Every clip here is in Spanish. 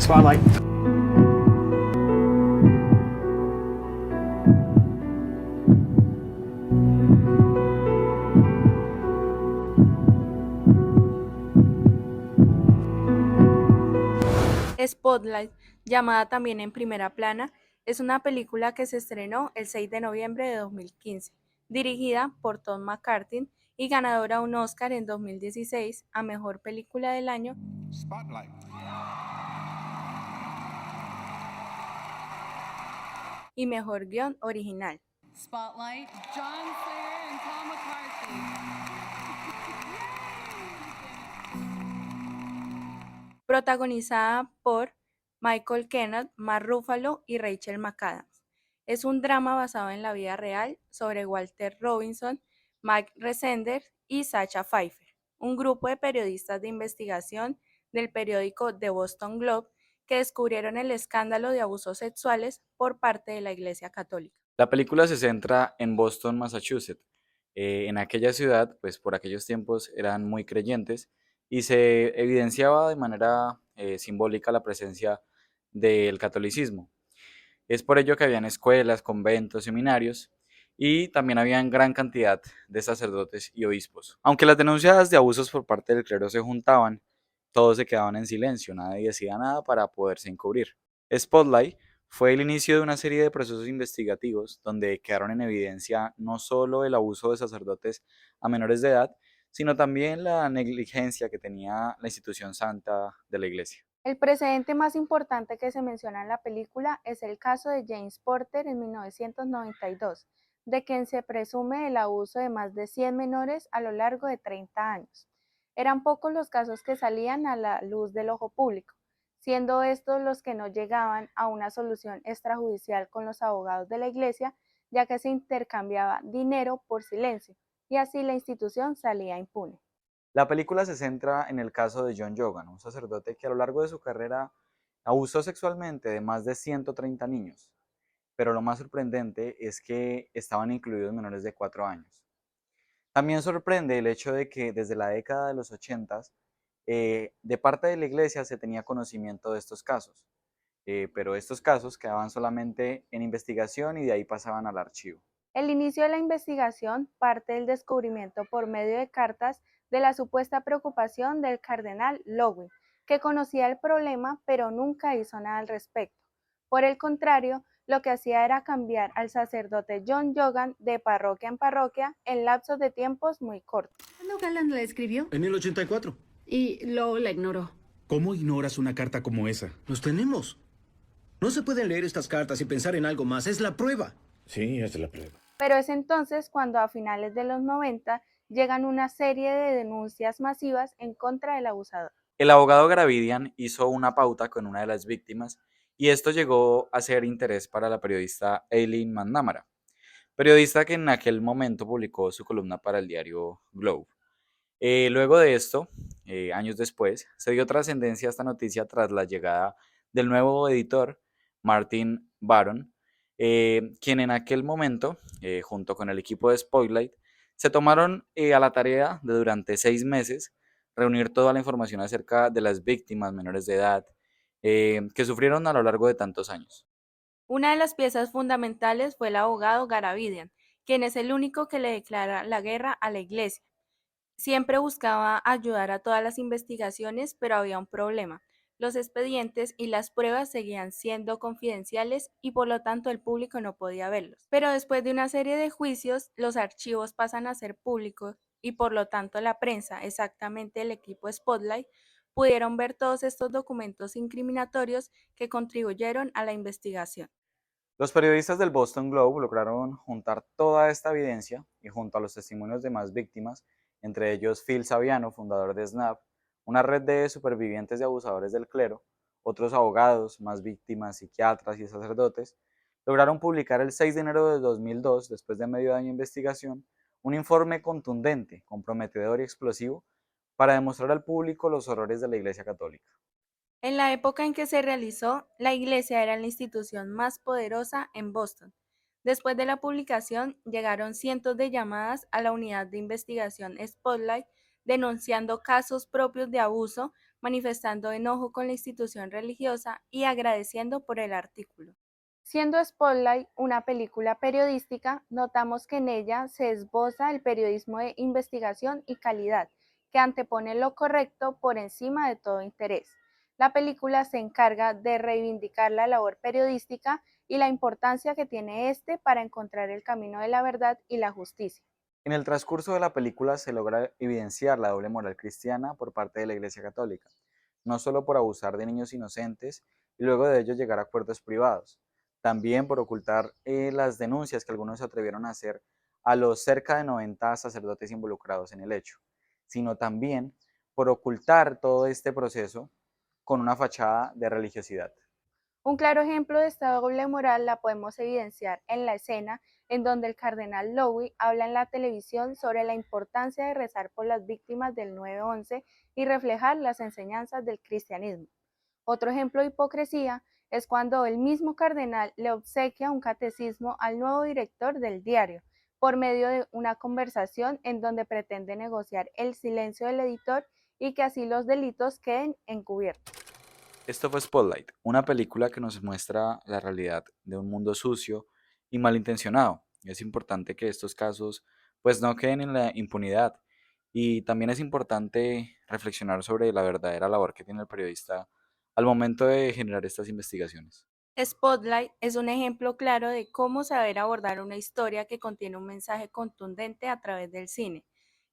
Spotlight. Spotlight, llamada también En Primera Plana, es una película que se estrenó el 6 de noviembre de 2015, dirigida por Tom McCarthy y ganadora un Oscar en 2016 a Mejor Película del Año Spotlight. y Mejor Guión Original. Spotlight, John Sayer and Tom McCarthy. Protagonizada por Michael Kenneth, Mark Ruffalo y Rachel McAdams. Es un drama basado en la vida real sobre Walter Robinson, Mike Resender y Sacha Pfeiffer, un grupo de periodistas de investigación del periódico The Boston Globe que descubrieron el escándalo de abusos sexuales por parte de la Iglesia Católica. La película se centra en Boston, Massachusetts. En aquella ciudad, pues por aquellos tiempos eran muy creyentes y se evidenciaba de manera simbólica la presencia del catolicismo. Es por ello que habían escuelas, conventos, seminarios y también habían gran cantidad de sacerdotes y obispos. Aunque las denuncias de abusos por parte del clero se juntaban, todos se quedaban en silencio, nadie decía nada para poderse encubrir. Spotlight fue el inicio de una serie de procesos investigativos donde quedaron en evidencia no solo el abuso de sacerdotes a menores de edad, sino también la negligencia que tenía la institución santa de la iglesia. El precedente más importante que se menciona en la película es el caso de James Porter en 1992, de quien se presume el abuso de más de 100 menores a lo largo de 30 años. Eran pocos los casos que salían a la luz del ojo público, siendo estos los que no llegaban a una solución extrajudicial con los abogados de la Iglesia, ya que se intercambiaba dinero por silencio, y así la institución salía impune. La película se centra en el caso de John Yogan, un sacerdote que a lo largo de su carrera abusó sexualmente de más de 130 niños, pero lo más sorprendente es que estaban incluidos menores de 4 años. También sorprende el hecho de que desde la década de los 80 de parte de la iglesia se tenía conocimiento de estos casos, pero estos casos quedaban solamente en investigación y de ahí pasaban al archivo. El inicio de la investigación parte del descubrimiento por medio de cartas de la supuesta preocupación del cardenal Lowen, que conocía el problema pero nunca hizo nada al respecto. Por el contrario, lo que hacía era cambiar al sacerdote John Yogan de parroquia en parroquia en lapsos de tiempos muy cortos. ¿Cuándo Galland la escribió? En el 84. Y Lowe la ignoró. ¿Cómo ignoras una carta como esa? Los tenemos. No se pueden leer estas cartas y pensar en algo más. Es la prueba. Sí, es la prueba. Pero es entonces cuando a finales de los 90 llegan una serie de denuncias masivas en contra del abusador. El abogado Gravidian hizo una pauta con una de las víctimas y esto llegó a ser interés para la periodista Eileen McNamara, periodista que en aquel momento publicó su columna para el diario Globe. Luego de esto, años después, se dio trascendencia a esta noticia tras la llegada del nuevo editor, Martin Baron, quien en aquel momento, junto con el equipo de Spotlight, se tomaron a la tarea de durante 6 meses reunir toda la información acerca de las víctimas menores de edad que sufrieron a lo largo de tantos años. Una de las piezas fundamentales fue el abogado Garavidian, quien es el único que le declara la guerra a la Iglesia. Siempre buscaba ayudar a todas las investigaciones, pero había un problema. Los expedientes y las pruebas seguían siendo confidenciales y por lo tanto el público no podía verlos. Pero después de una serie de juicios, los archivos pasan a ser públicos y por lo tanto la prensa, exactamente el equipo Spotlight, pudieron ver todos estos documentos incriminatorios que contribuyeron a la investigación. Los periodistas del Boston Globe lograron juntar toda esta evidencia y junto a los testimonios de más víctimas, entre ellos Phil Saviano, fundador de SNAP, una red de supervivientes de abusadores del clero, otros abogados, más víctimas, psiquiatras y sacerdotes, lograron publicar el 6 de enero de 2002, después de medio año de investigación, un informe contundente, comprometedor y explosivo para demostrar al público los horrores de la Iglesia Católica. En la época en que se realizó, la iglesia era la institución más poderosa en Boston. Después de la publicación, llegaron cientos de llamadas a la unidad de investigación Spotlight denunciando casos propios de abuso, manifestando enojo con la institución religiosa y agradeciendo por el artículo. Siendo Spotlight una película periodística, notamos que en ella se esboza el periodismo de investigación y calidad, que antepone lo correcto por encima de todo interés. La película se encarga de reivindicar la labor periodística y la importancia que tiene este para encontrar el camino de la verdad y la justicia. En el transcurso de la película se logra evidenciar la doble moral cristiana por parte de la Iglesia Católica, no solo por abusar de niños inocentes y luego de ello llegar a acuerdos privados, también por ocultar las denuncias que algunos se atrevieron a hacer a los cerca de 90 sacerdotes involucrados en el hecho, sino también por ocultar todo este proceso con una fachada de religiosidad. Un claro ejemplo de esta doble moral la podemos evidenciar en la escena en donde el cardenal Lowy habla en la televisión sobre la importancia de rezar por las víctimas del 9/11 y reflejar las enseñanzas del cristianismo. Otro ejemplo de hipocresía es cuando el mismo cardenal le obsequia un catecismo al nuevo director del diario, por medio de una conversación en donde pretende negociar el silencio del editor y que así los delitos queden encubiertos. Esto fue Spotlight, una película que nos muestra la realidad de un mundo sucio y malintencionado. Es importante que estos casos pues no queden en la impunidad y también es importante reflexionar sobre la verdadera labor que tiene el periodista al momento de generar estas investigaciones. Spotlight es un ejemplo claro de cómo saber abordar una historia que contiene un mensaje contundente a través del cine,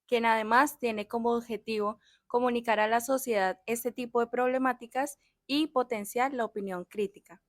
quien además tiene como objetivo comunicar a la sociedad este tipo de problemáticas y potenciar la opinión crítica.